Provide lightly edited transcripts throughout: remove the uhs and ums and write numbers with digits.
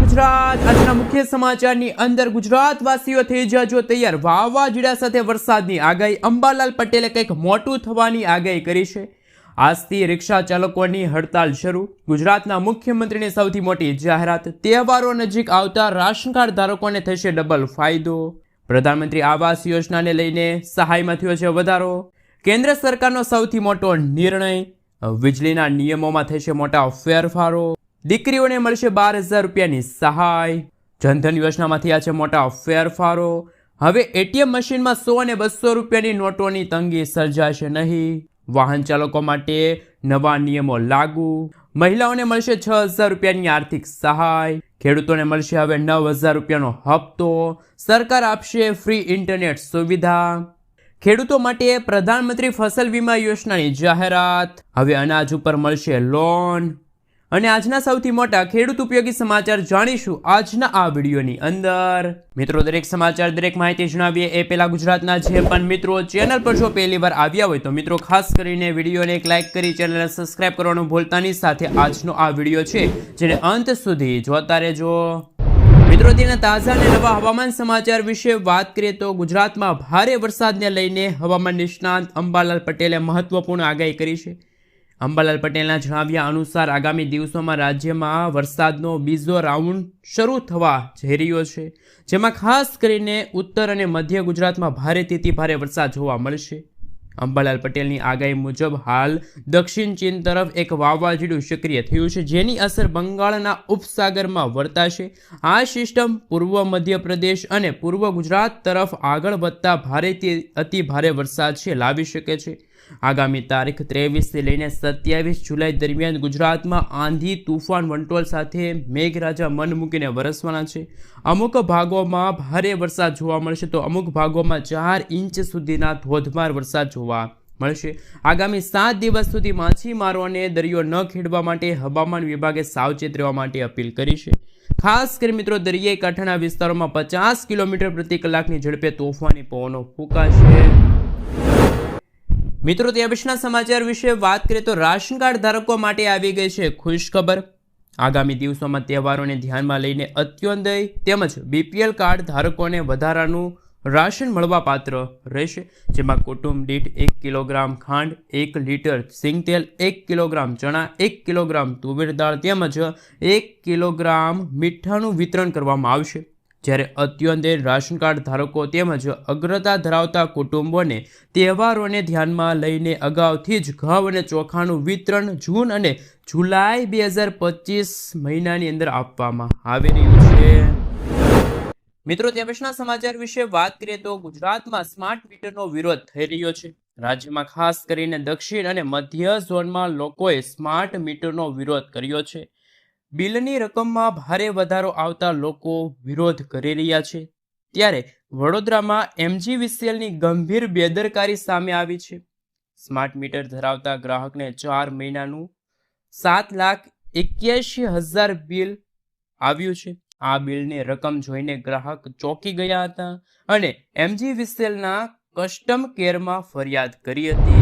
ગુજરાત આજના મુખ્ય સમાચારની અંદર ગુજરાતવાસીઓ થઈ જજો તૈયાર વાવાઝોડા સાથે વરસાદની આગાહી અંબાલાલ પટેલે કંઈક મોટું થવાની આગાહી કરી છે આજથી રિક્ષા ચાલકોની હડતાલ શરૂ ગુજરાતના મુખ્યમંત્રીની સૌથી મોટી જાહેરાત તહેવારો નજીક આવતા રાશન કાર્ડ ધારકોને થશે ડબલ ફાયદો પ્રધાનમંત્રી આવાસ યોજનાને લઈને સહાયમાં થયો છે વધારો કેન્દ્ર સરકારનો સૌથી મોટો નિર્ણય વીજળીના નિયમોમાં થશે મોટા ફેરફારો દીકરીઓને મળશે 12,000 રૂપિયાની સહાય જનધન યોજનામાં થયા છે મોટા ફેરફારો હવે એટીએમ મશીનમાં 100 અને 200 રૂપિયાની નોટોની તંગી સર્જાશે નહીં વાહન ચાલકો માટે નવા નિયમો લાગુ મહિલાઓને મળશે 6,000 રૂપિયાની આર્થિક સહાય ખેડૂતોને મળશે હવે 9,000 રૂપિયાનો હપ્તો સરકાર આપશે ફ્રી ઇન્ટરનેટ સુવિધા ખેડૂતો માટે પ્રધાનમંત્રી ફસલ વીમા યોજનાની જાહેરાત હવે અનાજ ઉપર મળશે લોન અને આજના સૌથી મોટા ખેડૂત ઉપયોગી સમાચાર જાણીશું આજના આ વિડીયોની અંદર મિત્રો દરેક સમાચાર દરેક માહિતી જણાવીએ એ પહેલા ગુજરાતના જે પણ મિત્રો ચેનલ પર જો પહેલી વાર આવ્યા હોય તો મિત્રો ખાસ કરીને વિડીયોને એક લાઇક કરી ચેનલને સબસ્ક્રાઇબ કરવાનું ભૂલતા નહીં સાથે આજનો આ વિડીયો છે જેને અંત સુધી જોતા રહેજો મિત્રો તેના તાજા અને નવા હવામાન સમાચાર વિશે વાત કરીએ તો ગુજરાતમાં ભારે વરસાદને લઈને હવામાન નિષ્ણાત અંબાલાલ પટેલે મહત્વપૂર્ણ આગાહી કરી છે અંબાલાલ પટેલના જણાવ્યા અનુસાર આગામી દિવસોમાં રાજ્યમાં વરસાદનો બીજો રાઉન્ડ શરૂ થવા જઈ રહ્યો છે જેમાં ખાસ કરીને ઉત્તર અને મધ્ય ગુજરાતમાં ભારેથી ભારે વરસાદ જોવા મળશે અંબાલાલ પટેલની આગાહી મુજબ હાલ દક્ષિણ ચીન તરફ એક વાવાઝોડું સક્રિય થયું છે જેની અસર બંગાળના ઉપસાગરમાં વર્તાશે આ સિસ્ટમ પૂર્વ મધ્યપ્રદેશ અને પૂર્વ ગુજરાત તરફ આગળ વધતા ભારેથી અતિ ભારે વરસાદ છે લાવી શકે છે આગામી તારીખ 23 થી લઈને 27 જુલાઈ દરમિયાન ગુજરાતમાં આંધી તુફાન વંટોળ સાથે મેઘરાજા મન મૂકીને વરસવાના છે અમુક ભાગોમાં ભારે વરસાદ જોવા મળશે તો અમુક ભાગોમાં 4 ઇંચ સુધીના ધોધમાર વરસાદ જોવા મળશે આગામી 7 દિવસ સુધી માછીમારોને દરિયો ન ખેડવા માટે હવામાન વિભાગે સાવચેત રહેવા માટે અપીલ કરી છે ખાસ કરી મિત્રો દરિયાઈ કાંઠાના વિસ્તારોમાં 50 કિલોમીટર પ્રતિ કલાકની ઝડપે તોફાની પવનો ફૂંકાશે મિત્રો તે પછીના સમાચાર વિશે વાત કરીએ તો રાશન કાર્ડ ધારકો માટે આવી ગઈ છે ખુશખબર આગામી દિવસોમાં તહેવારોને ધ્યાનમાં લઈને અત્યોદય તેમજ બીપીએલ કાર્ડ ધારકોને વધારાનું રાશન મળવાપાત્ર રહેશે જેમાં કુટુંબ દીઠ 1 કિલોગ્રામ ખાંડ 1 લીટર સિંગતેલ 1 કિલોગ્રામ ચણા 1 કિલોગ્રામ તુવેર દાળ તેમજ 1 કિલોગ્રામ મીઠાનું વિતરણ કરવામાં આવશે જ્યારે અત્યોદય રાશન કાર્ડ ધારકો તેમજ અગ્રતા ધરાવતા કુટુંબોને તહેવારોને ધ્યાનમાં લઈને અગાઉથી જ ઘઉં અને ચોખાનું વિતરણ જૂન અને જુલાઈ 2025 મહિનાની અંદર આપવામાં આવી રહ્યું છે મિત્રો તે પછીના સમાચાર વિશે વાત કરીએ તો ગુજરાતમાં સ્માર્ટ મીટરનો વિરોધ થઈ રહ્યો છે રાજ્યમાં ખાસ કરીને દક્ષિણ અને મધ્ય ઝોનમાં લોકોએ સ્માર્ટ મીટરનો વિરોધ કર્યો છે બિલની રકમમાં ભારે વધારો આવતા લોકો વિરોધ કરી રહ્યા છે ત્યારે વડોદરામાં MGVCLની ગંભીર બેદરકારી સામે આવી છે સ્માર્ટ મીટર ધરાવતા ગ્રાહકને 4 મહિનાનું 7,81,000 બિલ આવ્યું છે આ બિલની રકમ જોઈને ગ્રાહક ચોંકી ગયા હતા અને MGVCLના કસ્ટમ કેરમાં ફરિયાદ કરી હતી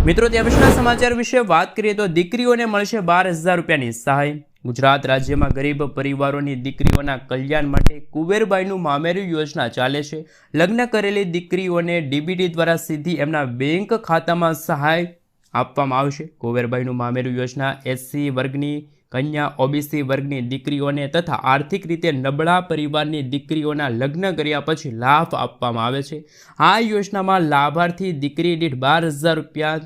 મિત્રો તે પછીના સમાચાર વિશે વાત કરીએ તો દીકરીઓને મળશે 12,000 રૂપિયાની સહાય ગુજરાત રાજ્યમાં ગરીબ પરિવારોની દીકરીઓના કલ્યાણ માટે કુબેરબાઈનું મામેરું યોજના ચાલે છે લગ્ન કરેલી દીકરીઓને DBT દ્વારા સીધી એમના બેંક ખાતામાં સહાય આપવામાં આવશે કુબેરબાઈનું મામેરું યોજના SC વર્ગની કન્યા OBC વર્ગની દીકરીઓને તથા આર્થિક રીતે નબળા પરિવારની દીકરીઓના લગ્ન કર્યા પછી લાભ આપવામાં આવે છે આ યોજનામાં લાભાર્થી દીકરી દીઠ 12,000 રૂપિયા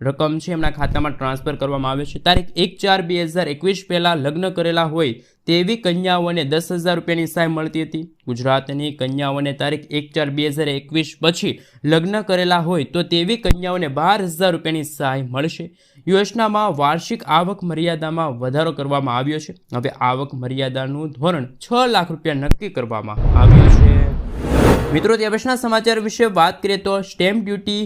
રકમ છે એમના ખાતામાં ટ્રાન્સફર કરવામાં આવે છે તારીખ 1/4/2021 પહેલાં લગ્ન કરેલા હોય તેવી કન્યાઓને 10,000 રૂપિયાની સહાય મળતી હતી ગુજરાતની કન્યાઓને તારીખ 1/4/2021 પછી લગ્ન કરેલા હોય તો તેવી કન્યાઓને 12,000 રૂપિયાની સહાય મળશે યોજનામાં વાર્ષિક આવક મર્યાદામાં વધારો કરવામાં આવ્યો છે હવે આવક મર્યાદાનું ધોરણ 6 લાખ રૂપિયા નક્કી કરવામાં આવ્યું છે મિત્રો તે પછીના સમાચાર વિશે વાત કરીએ તો સ્ટેમ્પ ડ્યુટી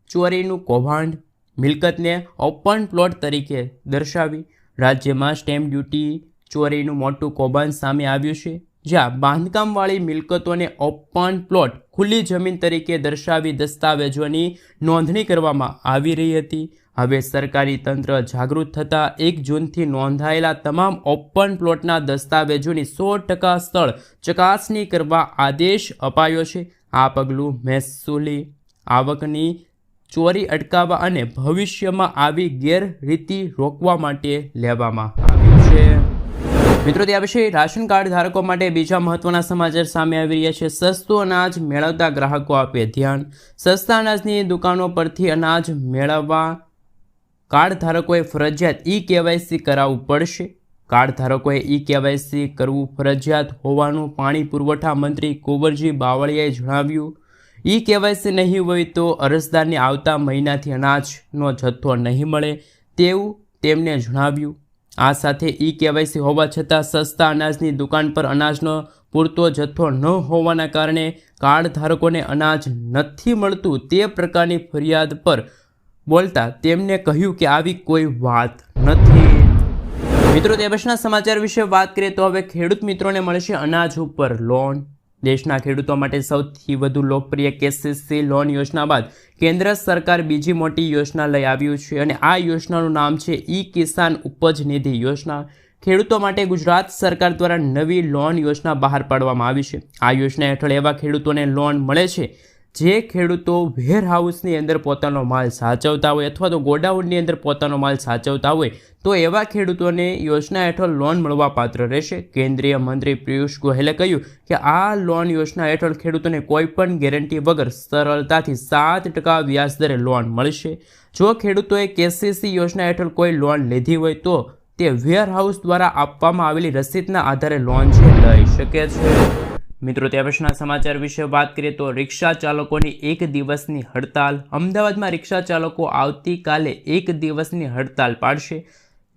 ચોરીનું કૌભાંડ મિલકતને ઓપન પ્લોટ તરીકે દર્શાવી રાજ્યમાં સ્ટેમ્પ ડ્યુટી ચોરીનું મોટું કૌભાંડ સામે આવ્યું છે જ્યાં બાંધકામવાળી મિલકતોને ઓપન પ્લોટ ખુલ્લી જમીન તરીકે દર્શાવી દસ્તાવેજોની નોંધણી કરવામાં આવી રહી હતી. હવે સરકારી તંત્ર જાગૃત થતાં 1 જૂનથી નોંધાયેલા તમામ ઓપન પ્લોટના દસ્તાવેજોની 100% સ્થળ ચકાસણી કરવા આદેશ અપાયો છે. આ પગલું મહેસૂલી આવકની ચોરી અટકાવવા અને ભવિષ્યમાં આવી ગેરરીતિ રોકવા માટે લેવામાં આવ્યું છે. મિત્રો, ત્યાં વિશે રાશન કાર્ડ ધારકો માટે બીજા મહત્વના સમાચાર સામે આવી રહ્યા છે. સસ્તું અનાજ મેળવતા ગ્રાહકો આપે ધ્યાન. સસ્તા અનાજની દુકાનો પરથી અનાજ મેળવવા કાર્ડ ધારકોએ ફરજિયાત E-KYC કરાવવું પડશે. કાર્ડ ધારકોએ E-KYC કરવું ફરજિયાત હોવાનું પાણી પુરવઠા મંત્રી કુંવરજી બાવળિયાએ જણાવ્યું. E-KYC નહીં હોય તો અરજદારને આવતા મહિનાથી અનાજનો જથ્થો નહીં મળે તેવું તેમણે જણાવ્યું. આ સાથે E-KYC હોવા છતાં સસ્તા અનાજની દુકાન પર અનાજનો પૂરતો જથ્થો ન હોવાના કારણે કાર્ડ ધારકોને અનાજ નથી મળતું તે પ્રકારની ફરિયાદ પર બોલતા તેમણે કહ્યું કે આવી કોઈ વાત નથી. મિત્રો, તે પછીના સમાચાર વિશે વાત કરીએ તો હવે ખેડૂત મિત્રોને મળશે અનાજ ઉપર લોન. દેશના ખેડૂતો માટે સૌથી વધુ લોકપ્રિય KCC લોન યોજના બાદ કેન્દ્ર સરકાર બીજી મોટી યોજના લઈ આવ્યું છે અને આ યોજનાનું નામ છે E-કિસાન ઉપજ નિધિ યોજના. ખેડૂતો માટે ગુજરાત સરકાર દ્વારા નવી લોન યોજના બહાર પાડવામાં આવી છે. આ યોજના હેઠળ એવા ખેડૂતોને લોન મળે છે જે ખેડૂતો વેરહાઉસની અંદર પોતાનો માલ સાચવતા હોય અથવા તો ગોડાઉનની અંદર પોતાનો માલ સાચવતા હોય તો એવા ખેડૂતોને યોજના હેઠળ લોન મળવા પાત્ર રહેશે. કેન્દ્રીય મંત્રી પિયુષ ગોયલે કહ્યું કે આ લોન યોજના હેઠળ ખેડૂતોને કોઈપણ ગેરંટી વગર સરળતાથી 7% વ્યાજદરે લોન મળશે. જો ખેડૂતોએ KCC યોજના હેઠળ કોઈ લોન લીધી હોય તો તે વેરહાઉસ દ્વારા આપવામાં આવેલી રસીદના આધારે લોન લઈ શકે છે. મિત્રો, ત્યાં પછીના સમાચાર વિશે વાત કરીએ તો રિક્ષા ચાલકોની 1 દિવસની હડતાલ. અમદાવાદમાં રિક્ષા ચાલકો આવતીકાલે 1 દિવસની હડતાલ પાડશે.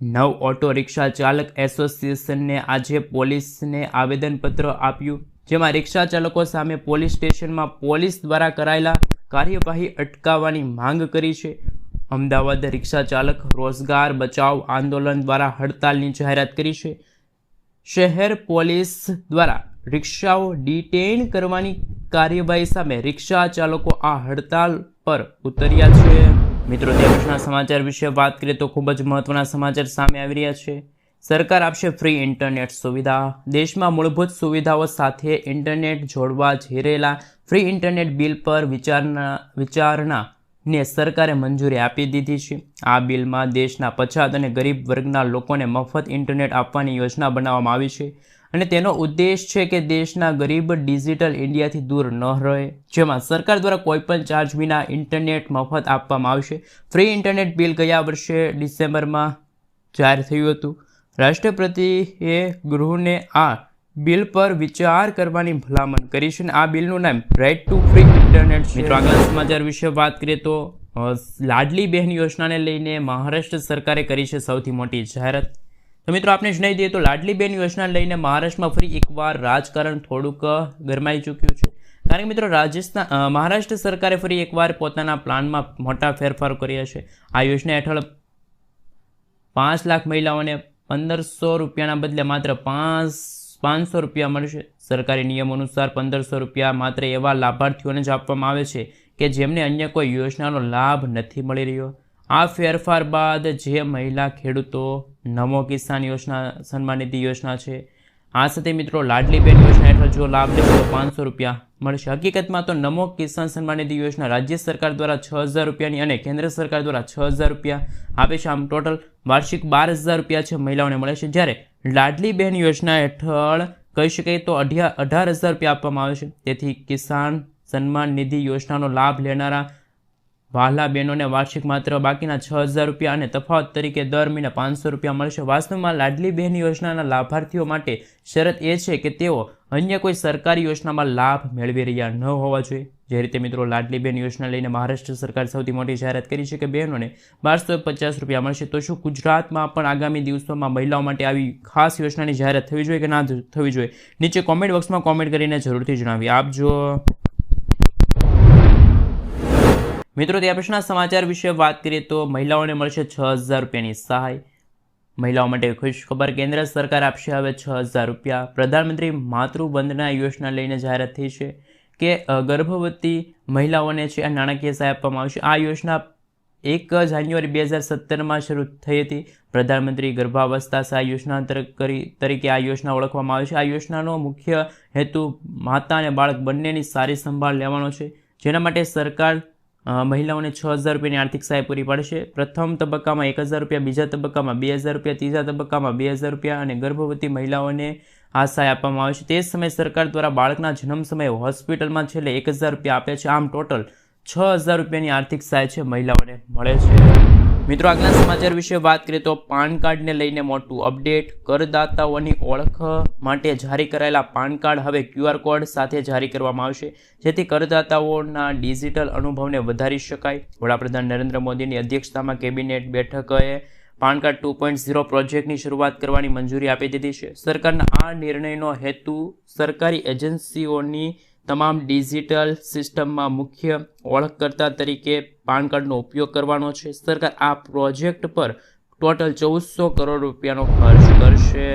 નવ ઓટો રિક્ષા ચાલક એસોસિએશનને આજે પોલીસને આવેદનપત્ર આપ્યું, જેમાં રિક્ષા ચાલકો સામે પોલીસ સ્ટેશનમાં પોલીસ દ્વારા કરાયેલા કાર્યવાહી અટકાવવાની માંગ કરી છે. અમદાવાદ રિક્ષા ચાલક રોજગાર બચાવ આંદોલન દ્વારા હડતાલની જાહેરાત કરી છે. શહેર પોલીસ દ્વારા રિક્ષાઓ ડિટેઇન કરવાની કાર્યવાહી સામે રિક્ષા ચાલકો આ હડતાલ પર ઉતર્યા છે. મિત્રો, તે પછીના સમાચાર વિશે વાત કરીએ તો ખૂબ જ મહત્વના સમાચાર સામે આવી રહ્યા છે. સરકાર આપશે ફ્રી ઇન્ટરનેટ સુવિધા. દેશમાં મૂળભૂત સુવિધાઓ સાથે ઇન્ટરનેટ જોડવા જઈ રહેલા ફ્રી ઇન્ટરનેટ બિલ પર વિચારણાને સરકારે મંજૂરી આપી દીધી છે. આ બિલમાં દેશના પછાત અને ગરીબ વર્ગના લોકોને મફત ઇન્ટરનેટ આપવાની યોજના બનાવવામાં આવી છે અને તેનો ઉદ્દેશ છે કે દેશના ગરીબ ડિજિટલ ઇન્ડિયાથી દૂર ન રહે, જેમાં સરકાર દ્વારા કોઈપણ ચાર્જ વિના ઇન્ટરનેટ મફત આપવામાં આવશે. ફ્રી ઇન્ટરનેટ બિલ ગયા વર્ષે ડિસેમ્બરમાં જાહેર થયું હતું. રાષ્ટ્રપતિએ ગૃહને આ બિલ પર વિચાર કરવાની ભલામણ કરી છે અને આ બિલનું નામ રાઇટ ટુ ફ્રી ઇન્ટરનેટ છે. મિત્રો, આગલા સમાચાર વિશે વાત કરીએ તો લાડલી બહેન યોજનાને લઈને મહારાષ્ટ્ર સરકારે કરી છે સૌથી મોટી જાહેરાત. તો મિત્રો, આપને જણાવી દઈએ તો લાડલી બહેન યોજના લઈને મહારાષ્ટ્રમાં ફરી એકવાર રાજકારણ થોડુંક ગરમાઈ ચૂક્યું છે. કારણ કે મિત્રો, મહારાષ્ટ્ર સરકારે ફરી એકવાર પોતાના પ્લાનમાં મોટા ફેરફાર કર્યા છે. આ યોજના હેઠળ 5 લાખ મહિલાઓને 1500 રૂપિયાના બદલે માત્ર 500 રૂપિયા મળશે. સરકારી નિયમો અનુસાર 1500 રૂપિયા માત્ર એવા લાભાર્થીઓને જ આપવામાં આવે છે કે જેમને અન્ય કોઈ યોજનાનો લાભ નથી મળી રહ્યો. આ ફેરફાર બાદ જે મહિલા ખેડૂતો નમો કિસાન યોજના સન્માન નિધિ યોજના છે, આ સાથે મિત્રો લાડલી બહેન યોજના હેઠળ જો લાભ લેશે તો 500 રૂપિયા મળશે. હકીકતમાં તો નમો કિસાન સન્માન નિધિ યોજના રાજ્ય સરકાર દ્વારા 6000 રૂપિયાની અને કેન્દ્ર સરકાર દ્વારા 6000 રૂપિયા આપે છે. આમ ટોટલ વાર્ષિક 12000 રૂપિયા છે મહિલાઓને મળે છે, જ્યારે લાડલી બહેન યોજના હેઠળ કહી શકાય તો 18000 રૂપિયા આપવામાં આવે છે. તેથી કિસાન સન્માન નિધિ યોજનાનો લાભ લેનારા વહાલા બહેનોને વાર્ષિક માત્ર બાકીના 6000 રૂપિયા અને તફાવત તરીકે દર મહિને 500 રૂપિયા મળશે. વાસ્તવમાં લાડલી બહેન યોજનાના લાભાર્થીઓ માટે શરત એ છે કે તેઓ અન્ય કોઈ સરકારી યોજનામાં લાભ મેળવી રહ્યા ન હોવા જોઈએ. જે રીતે મિત્રો લાડલી બહેન યોજના લઈને મહારાષ્ટ્ર સરકાર સૌથી મોટી જાહેરાત કરી છે કે બહેનોને 1250 રૂપિયા મળશે. તો શું ગુજરાતમાં પણ આગામી દિવસોમાં મહિલાઓ માટે આવી ખાસ યોજનાની જાહેરાત થવી જોઈએ કે ના થવી જોઈએ? નીચે કોમેન્ટ બોક્સમાં કોમેન્ટ કરીને જરૂરથી જણાવી આપજો. મિત્રો, ત્યાં પછીના સમાચાર વિશે વાત કરીએ તો મહિલાઓને મળશે 6000 રૂપિયાની સહાય. મહિલાઓ માટે ખુશ ખબર, કેન્દ્ર સરકાર આપશે હવે 6,000 રૂપિયા. પ્રધાનમંત્રી માતૃવંદના યોજના લઈને જાહેરાત થઈ છે કે ગર્ભવતી મહિલાઓને છે આ નાણાકીય સહાય આપવામાં આવશે. આ યોજના 1 જાન્યુઆરી 2017માં શરૂ થઈ હતી. પ્રધાનમંત્રી ગર્ભાવસ્થા સહાય યોજના તરીકે આ યોજના ઓળખવામાં આવે છે. આ યોજનાનો મુખ્ય હેતુ માતા અને બાળક બંનેની સારી સંભાળ લેવાનો છે, જેના માટે સરકાર મહિલાઓને 6,000 રૂપિયાની આર્થિક સહાય પૂરી પાડશે. પ્રથમ તબક્કામાં 1,000 રૂપિયા, બીજા તબક્કામાં 2,000 રૂપિયા, ત્રીજા તબક્કામાં 2,000 રૂપિયા અને ગર્ભવતી મહિલાઓને આ સહાય આપવામાં આવે છે. તે જ સમયે સરકાર દ્વારા બાળકના જન્મ સમયે હોસ્પિટલમાં છેલ્લે 1,000 રૂપિયા આપે છે. આમ ટોટલ 6,000 રૂપિયાની આર્થિક સહાય છે મહિલાઓને મળે છે. મિત્રો, આગલા સમાચાર વિશે વાત કરીએ તો પાન કાર્ડને લઈને મોટું અપડેટ. કરદાતાઓની ઓળખ માટે જારી કરાયેલા પાન કાર્ડ હવે QR કોડ સાથે જારી કરવામાં આવશે, જેથી કરદાતાઓના ડિજિટલ અનુભવને વધારી શકાય. વડાપ્રધાન નરેન્દ્ર મોદીની અધ્યક્ષતામાં કેબિનેટ બેઠકોએ પાન કાર્ડ 2.0 પ્રોજેક્ટની શરૂઆત કરવાની મંજૂરી આપી દીધી છે. સરકારના આ નિર્ણયનો હેતુ સરકારી એજન્સીઓની તમામ ડિજિટલ સિસ્ટમમાં મુખ્ય ઓળખકર્તા તરીકે પાન કાર્ડનો ઉપયોગ કરવાનો છે. સરકાર આ પ્રોજેક્ટ પર ટોટલ 1,400 કરોડ રૂપિયાનો ખર્ચ કરશે.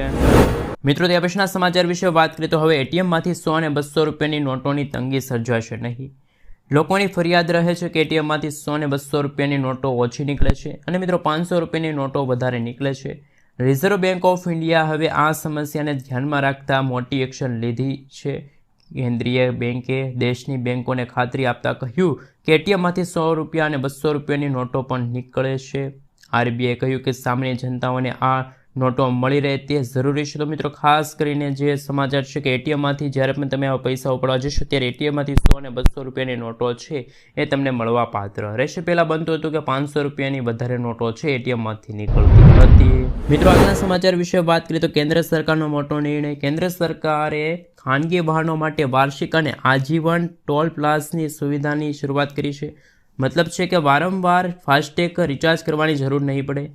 મિત્રો, ત્યાં પછીના સમાચાર વિશે વાત કરીએ તો હવે એટીએમમાંથી 100 અને 200 રૂપિયાની નોટોની તંગી સર્જાશે નહીં. લોકોની ફરિયાદ રહે છે કે એટીએમમાંથી 100 અને 200 રૂપિયાની નોટો ઓછી નીકળે છે અને મિત્રો 500 રૂપિયાની નોટો વધારે નીકળે છે. રિઝર્વ બેંક ઓફ ઇન્ડિયા હવે આ સમસ્યાને ધ્યાનમાં રાખતા મોટી એક્શન લીધી છે. કેન્દ્રીય બેંકે દેશની બેંકોને ખાતરી આપતા કહ્યું કે એટીએમમાંથી 100 રૂપિયા અને 200 રૂપિયાની નોટો પણ નીકળે છે. આરબીઆઈએ કહ્યું કે સામાન્ય જનતાઓને આ નોટો મળી રહે તે જરૂરી છે. તો મિત્રો, ખાસ કરીને જે સમાચાર છે કે એટીએમમાંથી જ્યારે પણ તમે આવા પૈસા ઉપાડવા જશો ત્યારે એટીએમમાંથી 100 અને 200 રૂપિયાની નોટો છે એ તમને મળવા પાત્ર રહેશે. પહેલાં બનતું હતું કે 500 રૂપિયાની વધારે નોટો છે એટીએમમાંથી નીકળતી હતી. મિત્રો, આગળના સમાચાર વિશે વાત કરીએ તો કેન્દ્ર સરકારનો મોટો નિર્ણય. કેન્દ્ર સરકારે ખાનગી વાહનો માટે વાર્ષિક અને આજીવન ટોલ પ્લાઝાની સુવિધાની શરૂઆત કરી છે. મતલબ છે કે વારંવાર ફાસ્ટેગ રિચાર્જ કરવાની જરૂર નહીં પડે.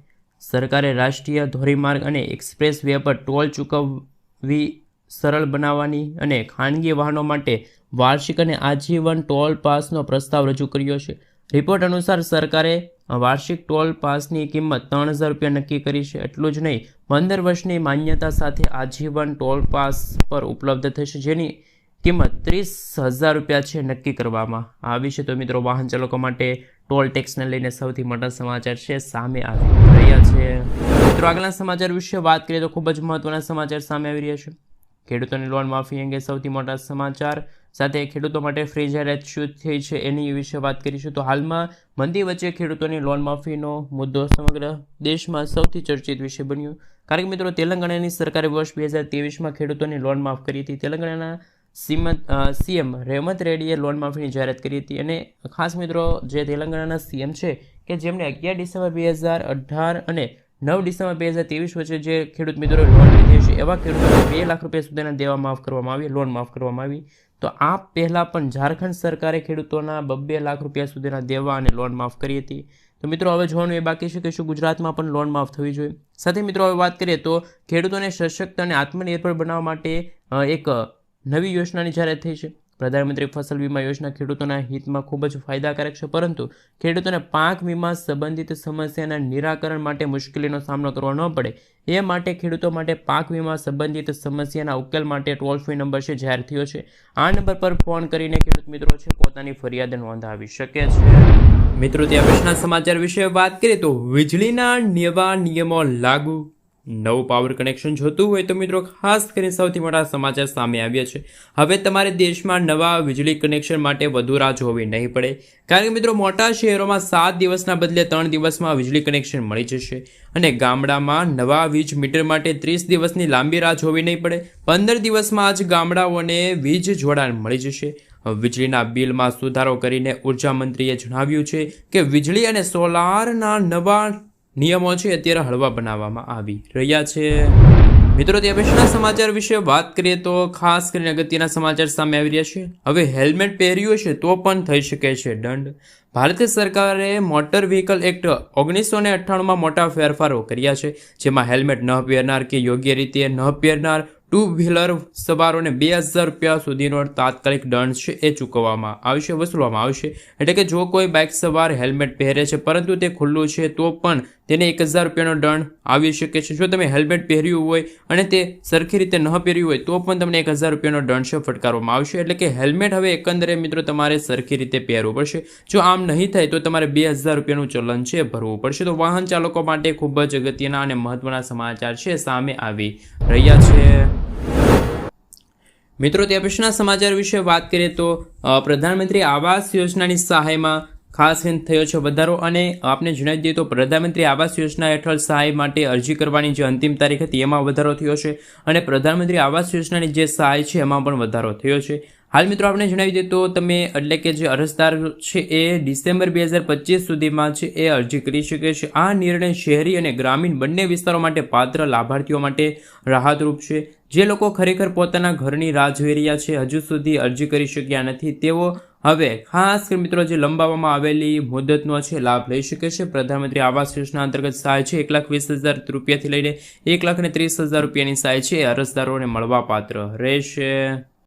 સરકારે રાષ્ટ્રીય ધોરીમાર્ગ અને એક્સપ્રેસ વે પર ટોલ ચૂકવવી સરળ બનાવવાની અને ખાનગી વાહનો માટે વાર્ષિક અને આજીવન ટોલ પાસનો પ્રસ્તાવ રજૂ કર્યો છે. રિપોર્ટ અનુસાર સરકારે વાર્ષિક ટોલ પાસની કિંમત 3,000 રૂપિયા નક્કી કરી છે. એટલું જ નહીં, 15 વર્ષની માન્યતા સાથે આજીવન ટોલ પાસ પર ઉપલબ્ધ થશે, જેની કિંમત 30,000 રૂપિયા છે નક્કી કરવામાં આવી છે. તો મિત્રો, વાહન ચાલકો માટે ટોલ ટેક્સને લઈને સૌથી મોટા સમાચાર છે સામે આવી રહ્યા છે. મિત્રો, આગળના સમાચાર વિશે વાત કરીએ તો ખૂબ જ મહત્વના સમાચાર સામે આવી રહ્યા છે. ખેડૂતોની લોન માફી અંગે સૌથી મોટા સમાચાર સાથે ખેડૂતો માટે ફ્રી જાહેરાત શું થઈ છે એની વિશે વાત કરીશું. તો હાલમાં મંદી વચ્ચે ખેડૂતોની લોન માફીનો મુદ્દો સમગ્ર દેશમાં સૌથી ચર્ચિત વિષય બન્યો. કારણ કે મિત્રો, તેલંગાણાની સરકારે વર્ષ 2023માં ખેડૂતોની લોન માફ કરી હતી. તેલંગાણાના સીએમ રેવંત રેડ્ડીએ લોન માફીની જાહેરાત કરી હતી. અને ખાસ મિત્રો, જે તેલંગાણાના સીએમ છે કે જેમણે 11 ડિસેમ્બર 2018 અને 9 ડિસેમ્બર 2023 વચ્ચે જે ખેડૂત મિત્રોએ લોન લીધી છે એવા ખેડૂતોને 2 લાખ રૂપિયા સુધીના દેવા માફ કરવામાં આવી, લોન માફ કરવામાં આવી. તો આ પહેલાં પણ ઝારખંડ સરકારે ખેડૂતોના 2 લાખ રૂપિયા સુધીના દેવા અને લોન માફ કરી હતી. તો મિત્રો, હવે જોવાનું એ બાકી છે કે શું ગુજરાતમાં પણ લોન માફ થવી જોઈએ. સાથે મિત્રો, હવે વાત કરીએ તો ખેડૂતોને સશક્ત અને આત્મનિર્ભર બનાવવા માટે એક નવી યોજનાની જાહેરાત થઈ છે. પ્રધાનમંત્રી ફસલ વીમા યોજના ખેડૂતોના હિતમાં ખૂબ જ ફાયદાકારક છે, પરંતુ ખેડૂતોને પાક વીમા સંબંધિત સમસ્યાના નિરાકરણ માટે મુશ્કેલીનો સામનો કરવો ન પડે એ માટે ખેડૂતો માટે પાક વીમા સંબંધિત સમસ્યાના ઉકેલ માટે ટોલ ફ્રી નંબર છે જાહેર થયો છે. આ નંબર પર ફોન કરીને ખેડૂત મિત્રો છે પોતાની ફરિયાદ નોંધાવી શકે છે. મિત્રો, ત્યાં પછીના સમાચાર વિશે વાત કરીએ તો વીજળીના નવા નિયમો લાગુ. નવું પાવર કનેક્શન જોતું હોય તો મિત્રો, ખાસ કરીને સૌથી મોટા સમાચાર સામે આવ્યા છે. હવે તમારે દેશમાં નવા વીજળી કનેક્શન માટે વધુ રાહ જોવી નહીં પડે. કારણ કે મિત્રો, મોટા શહેરોમાં 7 દિવસના બદલે 3 દિવસમાં વીજળી કનેક્શન મળી જશે અને ગામડામાં નવા વીજ મીટર માટે 30 દિવસની લાંબી રાહ જોવી નહીં પડે. 15 દિવસમાં જ ગામડાઓને વીજ જોડાણ મળી જશે. વીજળીના બિલમાં સુધારો કરીને ઉર્જા મંત્રીએ જણાવ્યું છે કે વીજળી અને સોલારના નવા નિયમો છે અત્યારે હળવા બનાવવામાં આવી રહ્યા છે. મિત્રો, ત્યાં પછીના સમાચાર વિશે વાત કરીએ તો ખાસ કરીને અગત્યના સમાચાર સામે આવી રહ્યા છે. હવે હેલ્મેટ પહેર્યું છે તો પણ થઈ શકે છે દંડ. ભારત સરકારે મોટર વ્હીકલ એક્ટ 1998માં મોટા ફેરફારો કર્યા છે, જેમાં હેલ્મેટ ન પહેરનાર કે યોગ્ય રીતે ન પહેરનાર 2 વ્હીલર સવારોને 2,000 રૂપિયા સુધીનો તાત્કાલિક દંડ છે એ ચૂકવવામાં આવશે, વસૂલવામાં આવશે. એટલે કે જો કોઈ બાઇક સવાર હેલ્મેટ પહેરે છે પરંતુ તે ખુલ્લું છે તો પણ તેને 1000 રૂપિયાનો દંડ આવી શકે છે. જો તમે હેલ્મેટ પહેર્યું હોય અને તે સરખી રીતે ન પહેર્યું હોય તો પણ તમને 1000 રૂપિયાનો દંડ છે ફટકારવામાં આવશે. એટલે કે હેલ્મેટ હવે એકંદરે મિત્રો તમારે સરખી રીતે પહેરવું પડશે. જો આમ નહીં થાય તો તમારે 2000 રૂપિયાનું ચલન છે ભરવું પડશે. તો વાહન ચાલકો માટે ખૂબ જ અગત્યના અને મહત્વના સમાચાર છે સામે આવી રહ્યા છે. મિત્રો તે પછીના સમાચાર વિશે વાત કરીએ તો પ્રધાનમંત્રી આવાસ યોજનાની સહાયમાં ખાસ થયો છે વધારો. અને આપને જણાવી દઈએ તો પ્રધાનમંત્રી આવાસ યોજના હેઠળ સહાય માટે અરજી કરવાની જે અંતિમ તારીખ હતી એમાં વધારો થયો છે અને પ્રધાનમંત્રી આવાસ યોજનાની જે સહાય છે એમાં પણ વધારો થયો છે. હાલ મિત્રો આપણે જણાવી દઈએ તો તમે એટલે કે જે અરજદાર છે એ ડિસેમ્બર 2025 સુધીમાં છે એ અરજી કરી શકે છે. આ નિર્ણય શહેરી અને ગ્રામીણ બંને વિસ્તારો માટે પાત્ર લાભાર્થીઓ માટે રાહતરૂપ છે. જે લોકો ખરેખર પોતાના ઘરની રાહ જોઈ રહ્યા છે, હજુ સુધી અરજી કરી શક્યા નથી, તેઓ હવે ખાસ મિત્રો જે લંબાવવામાં આવેલી મુદતનો છે લાભ લઈ શકે છે. પ્રધાનમંત્રી આવાસ યોજના અંતર્ગત સહાય છે 1,20,000 રૂપિયાથી લઈને 1,30,000 રૂપિયાની સહાય છે અરજદારોને મળવા પાત્ર રહેશે.